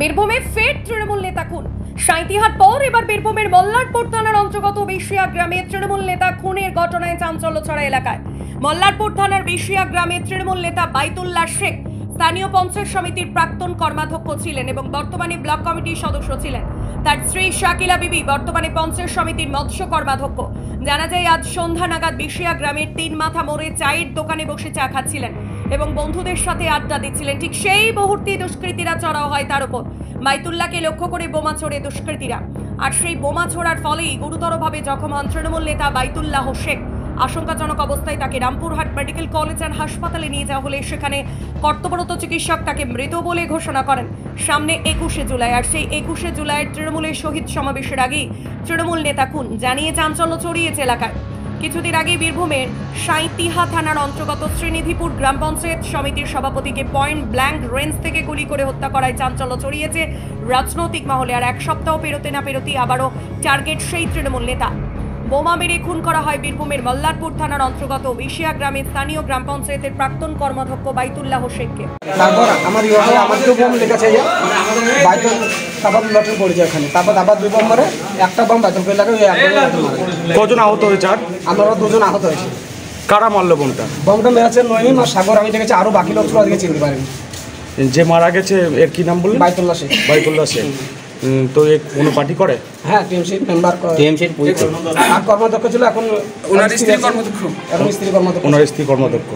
বীরভূমে ফের তৃণমূল নেতা খুন। সাঁইতিহাট পর এবার বীরভূমের মল্লারপুর থানার অন্তর্গত বিশিয়া গ্রামে তৃণমূল নেতা খুনের ঘটনায় চাঞ্চল্য ছড়া এলাকায়। মল্লারপুর থানার বিশিয়া গ্রামে তৃণমূল নেতা বাইতুল্লাহ শেখ স্থানীয় পঞ্চায়েত সমিতির প্রাক্তন কর্মাধ্যক্ষ ছিলেন এবং বর্তমানে ব্লক কমিটির সদস্য ছিলেন। তার স্ত্রী শাকিলা বিবি বর্তমানে পঞ্চায়েত সমিতির মৎস্য কর্মাধ্যক্ষ। জানা যায় আজ সন্ধ্যা নাগাদ বিশিয়া গ্রামের 3 মাথা মোড়ে চায়ের দোকানে বসে চা খাচ্ছিলেন এবং বন্ধুদের সাথে আড্ডা দিচ্ছিলেন। ঠিক সেই মুহূর্তে দুষ্কৃতীরা চড়াও হয় তার উপর। বাইতুল্লাহকে লক্ষ্য করে বোমা ছোড়ে দুষ্কৃতীরা, আর সেই বোমা ছোড়ার ফলেই গুরুতরভাবে জখম হন তৃণমূল নেতা বাইতুল্লাহ শেখ। আশঙ্কাজনক অবস্থায় তাকে রামপুরহাট মেডিকেল কলেজ অ্যান্ড হাসপাতালে নিয়ে যাওয়া হলে সেখানে কর্তব্যরত চিকিৎসক তাকে মৃত বলে ঘোষণা করেন। সামনে 21শে জুলাই, আর সেই 21শে জুলাইয়ের তৃণমূলের শহীদ সমাবেশের আগেই তৃণমূল নেতা খুন জানিয়ে চাঞ্চল্য ছড়িয়েছে এলাকায়। কিছুদিন আগে বীরভূমের সাঁইতিহা থানার অন্তর্গত শ্রীনিধিপুর গ্রাম পঞ্চায়েত সমিতির সভাপতিকে পয়েন্ট ব্ল্যাঙ্ক রেঞ্জ থেকে গুলি করে হত্যা করায় চাঞ্চল্য ছড়িয়েছে রাজনৈতিক মহলে। আর এক সপ্তাহ পেরোতে না পেরোতেই আবারও টার্গেট সেই তৃণমূল নেতা। বোমা মেরে খুন করা হয় বীরভূমের মল্লারপুর থানার অন্তর্গত বিশিয়া গ্রামের স্থানীয় গ্রাম পঞ্চায়েতের প্রাক্তন কর্মাধ্যক্ষ বাইতুল্লাহ শেখকে। তারপর আমাদেরও বোম লেগেছে, বাইতুল তারপর লটন পড়েছে ওখানে। তারপর আবার 2 বোম মারে, একটা বোম বাইতুলকে লাগে। কজন আহত হয়েছে? আর আমরা 2 জন আহত হয়েছে। কারা মারলো বোমটা? বোমটা মেরেছে নইম আর সাগর। আমি দেখেছি, আরো বাকি লোক আজকে চিনতে পারিনি। যে মারা গেছে এর কি নাম বললেন? বাইতুল্লাহ শেখ। বাইতুল্লাহ শেখ। তো এ কোনো পার্টি করে? হ্যাঁ, টিএমসি মেম্বার। আর কর্মাধ্যক্ষ ছিল, এখন ওনার স্ত্রী কর্মাধ্যক্ষ।